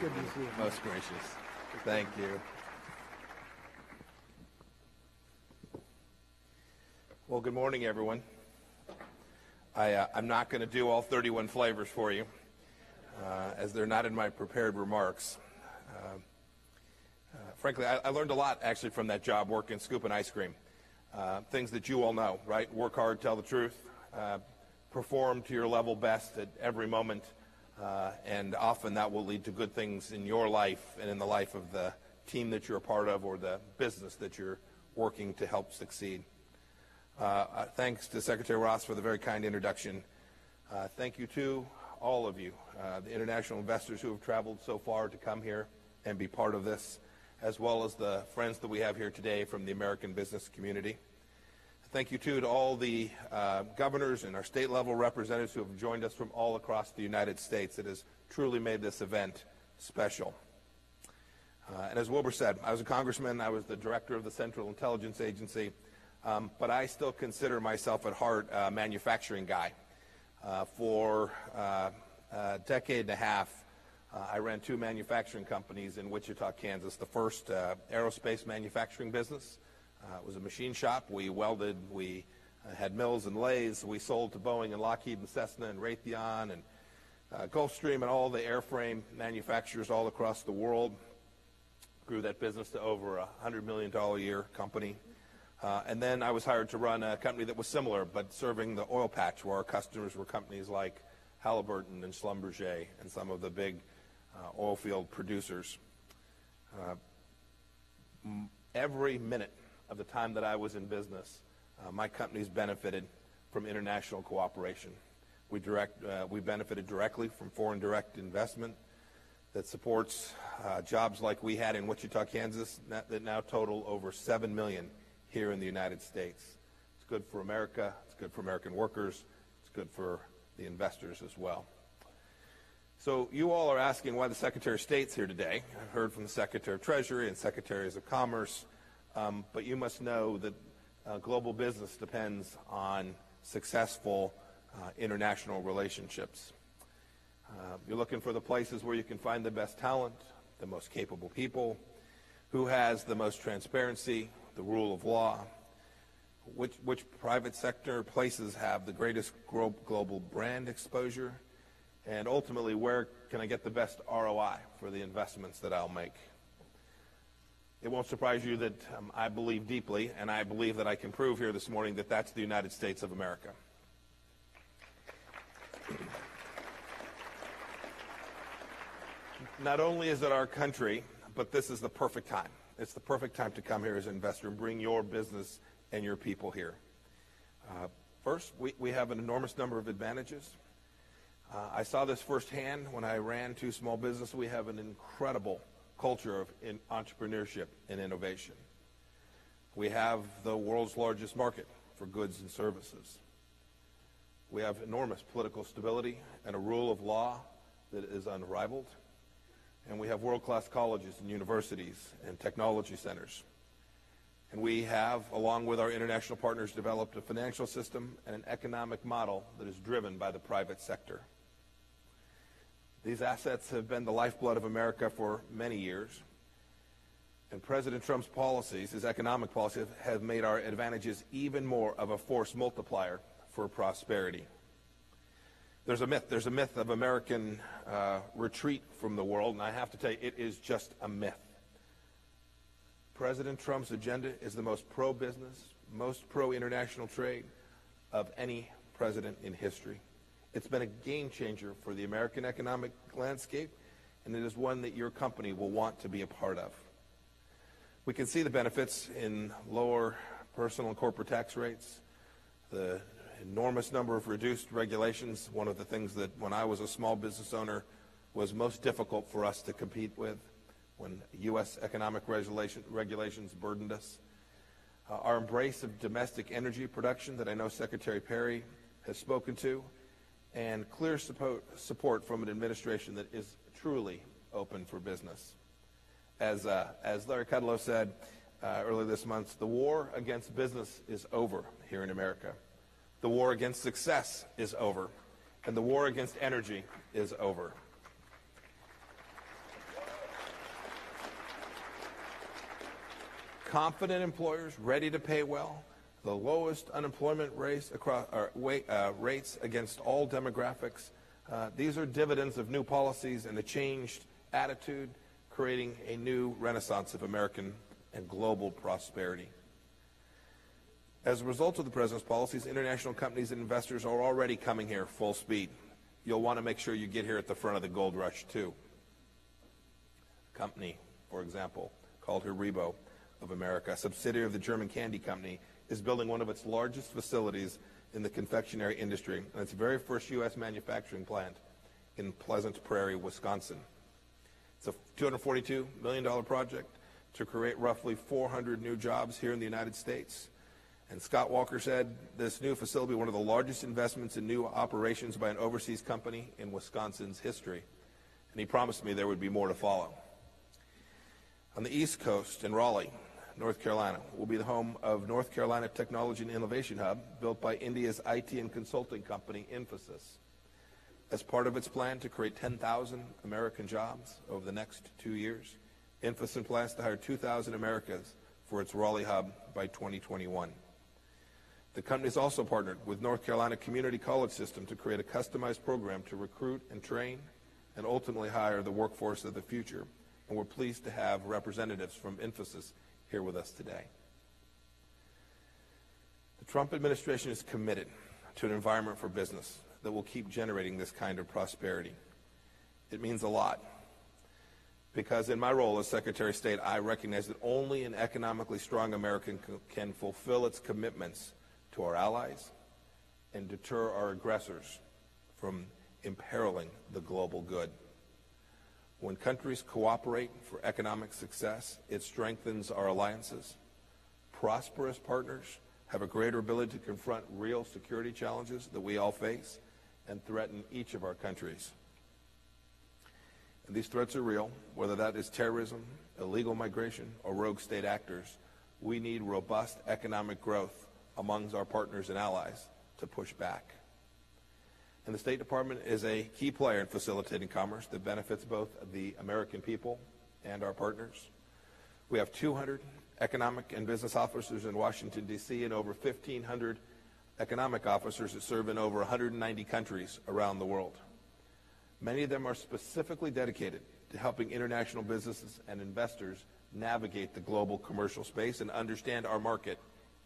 Good to see you. Most gracious. Thank you. Well, good morning, everyone. I'm not going to do all 31 flavors for you, as they're not in my prepared remarks. Frankly, I learned a lot, actually, from that job working scooping ice cream. Things that you all know, right? Work hard, tell the truth, perform to your level best at every moment, and often that will lead to good things in your life and in the life of the team that you're a part of or the business that you're working to help succeed. Thanks to Secretary Ross for the very kind introduction. Thank you to all of you, the international investors who have traveled so far to come here and be part of this, as well as the friends that we have here today from the American business community. Thank you, too, to all the governors and our state-level representatives who have joined us from all across the United States. It has truly made this event special. And as Wilbur said, I was a congressman. I was the director of the Central Intelligence Agency. But I still consider myself at heart a manufacturing guy. For a decade and a half, I ran two manufacturing companies in Wichita, Kansas. The first aerospace manufacturing business. It was a machine shop. We welded. We had mills and lathes. We sold to Boeing and Lockheed and Cessna and Raytheon and Gulfstream and all the airframe manufacturers all across the world. Grew that business to over a $100 million a year company. And then I was hired to run a company that was similar, but serving the oil patch, where our customers were companies like Halliburton and Schlumberger and some of the big oil field producers. Every minute of the time that I was in business, my companies benefited from international cooperation. We benefited directly from foreign direct investment that supports jobs like we had in Wichita, Kansas, that now total over 7 million here in the United States. It's good for America. It's good for American workers. It's good for the investors as well. So you all are asking why the Secretary of State's here today. I've heard from the Secretary of Treasury and Secretaries of Commerce, but you must know that global business depends on successful international relationships. You're looking for the places where you can find the best talent, the most capable people, who has the most transparency, the rule of law, which private sector places have the greatest global brand exposure, and ultimately where can I get the best ROI for the investments that I'll make. It won't surprise you that I believe deeply, and I believe that I can prove here this morning that that's the United States of America. Not only is it our country, but this is the perfect time. It's the perfect time to come here as an investor and bring your business and your people here. First, we have an enormous number of advantages. I saw this firsthand when I ran two small businesses. We have an incredible culture of entrepreneurship and innovation. We have the world's largest market for goods and services. We have enormous political stability and a rule of law that is unrivaled. And we have world-class colleges and universities and technology centers. And we have, along with our international partners, developed a financial system and an economic model that is driven by the private sector. These assets have been the lifeblood of America for many years. And President Trump's policies, his economic policies, have made our advantages even more of a force multiplier for prosperity. There's a myth of American retreat from the world, and I have to tell you, it is just a myth. President Trump's agenda is the most pro-business, most pro-international trade of any president in history. It's been a game changer for the American economic landscape, and it is one that your company will want to be a part of. We can see the benefits in lower personal and corporate tax rates, the enormous number of reduced regulations, one of the things that when I was a small business owner was most difficult for us to compete with when U.S. economic regulations burdened us. Our embrace of domestic energy production that I know Secretary Perry has spoken to, and clear support from an administration that is truly open for business. As Larry Kudlow said earlier this month, the war against business is over here in America. The war against success is over, and the war against energy is over. confident employers ready to pay well, the lowest unemployment rates against all demographics. These are dividends of new policies and a changed attitude, creating a new renaissance of American and global prosperity. As a result of the President's policies, international companies and investors are already coming here full speed. You'll want to make sure you get here at the front of the gold rush, too. A company, for example, called Haribo of America, a subsidiary of the German candy company, is building one of its largest facilities in the confectionery industry, and its very first U.S. manufacturing plant in Pleasant Prairie, Wisconsin. It's a $242 million project to create roughly 400 new jobs here in the United States. And Scott Walker said this new facility will be one of the largest investments in new operations by an overseas company in Wisconsin's history. And he promised me there would be more to follow. On the East Coast in Raleigh, North Carolina, will be the home of North Carolina Technology and Innovation Hub, built by India's IT and consulting company, Infosys. As part of its plan to create 10,000 American jobs over the next 2 years, Infosys plans to hire 2,000 Americans for its Raleigh hub by 2021. The company has also partnered with North Carolina Community College System to create a customized program to recruit and train and ultimately hire the workforce of the future. And we're pleased to have representatives from Infosys here with us today. The Trump administration is committed to an environment for business that will keep generating this kind of prosperity. It means a lot, because in my role as Secretary of State, I recognize that only an economically strong America can fulfill its commitments to our allies and deter our aggressors from imperiling the global good. When countries cooperate for economic success, it strengthens our alliances. Prosperous partners have a greater ability to confront real security challenges that we all face and threaten each of our countries. And these threats are real, whether that is terrorism, illegal migration, or rogue state actors. We need robust economic growth amongst our partners and allies to push back. And the State Department is a key player in facilitating commerce that benefits both the American people and our partners. We have 200 economic and business officers in Washington, D.C., and over 1,500 economic officers that serve in over 190 countries around the world. Many of them are specifically dedicated to helping international businesses and investors navigate the global commercial space and understand our market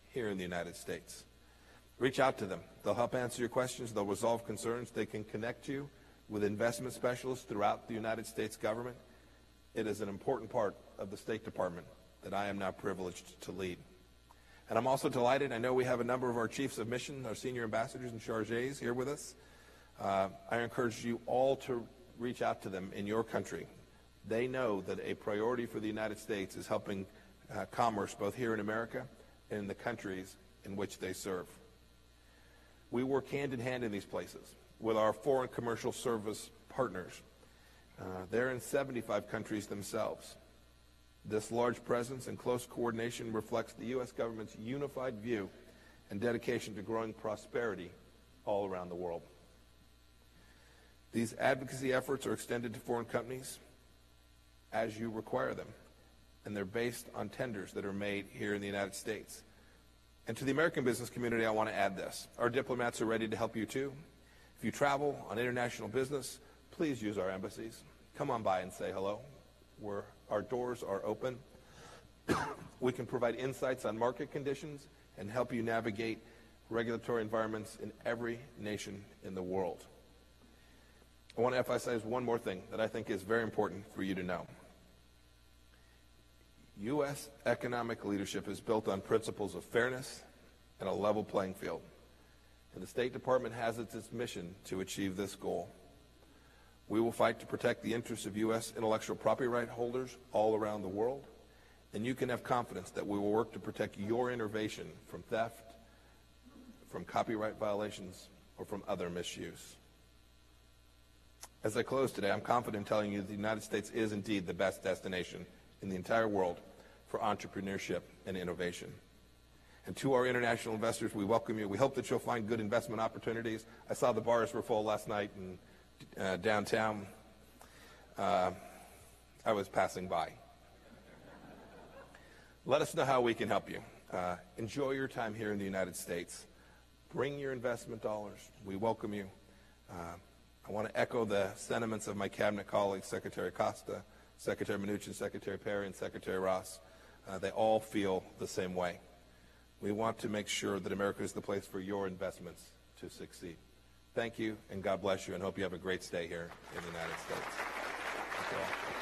here in the United States. Reach out to them. They'll help answer your questions. They'll resolve concerns. They can connect you with investment specialists throughout the United States government. It is an important part of the State Department that I am now privileged to lead. And I'm also delighted. I know we have a number of our chiefs of mission, our senior ambassadors and chargés here with us. I encourage you all to reach out to them in your country. They know that a priority for the United States is helping commerce both here in America and in the countries in which they serve. We work hand in hand in these places with our foreign commercial service partners. They're in 75 countries themselves. This large presence and close coordination reflects the U.S. government's unified view and dedication to growing prosperity all around the world. These advocacy efforts are extended to foreign companies as you require them, and they're based on tenders that are made here in the United States. And to the American business community, I want to add this. Our diplomats are ready to help you too. If you travel on international business, please use our embassies. Come on by and say hello. Our doors are open. We can provide insights on market conditions and help you navigate regulatory environments in every nation in the world. I want to emphasize one more thing that I think is very important for you to know. U.S. economic leadership is built on principles of fairness and a level playing field. And the State Department has its mission to achieve this goal. We will fight to protect the interests of U.S. intellectual property right holders all around the world. And you can have confidence that we will work to protect your innovation from theft, from copyright violations, or from other misuse. As I close today, I'm confident in telling you that the United States is indeed the best destination in the entire world for entrepreneurship and innovation. And to our international investors, we welcome you. We hope that you'll find good investment opportunities. I saw the bars were full last night in downtown. I was passing by. Let us know how we can help you. Enjoy your time here in the United States. Bring your investment dollars. We welcome you. I want to echo the sentiments of my cabinet colleagues, Secretary Costa, Secretary Mnuchin, Secretary Perry, and Secretary Ross. They all feel the same way. We want to make sure that America is the place for your investments to succeed. Thank you, and God bless you, and hope you have a great stay here in the United States. Thank you all.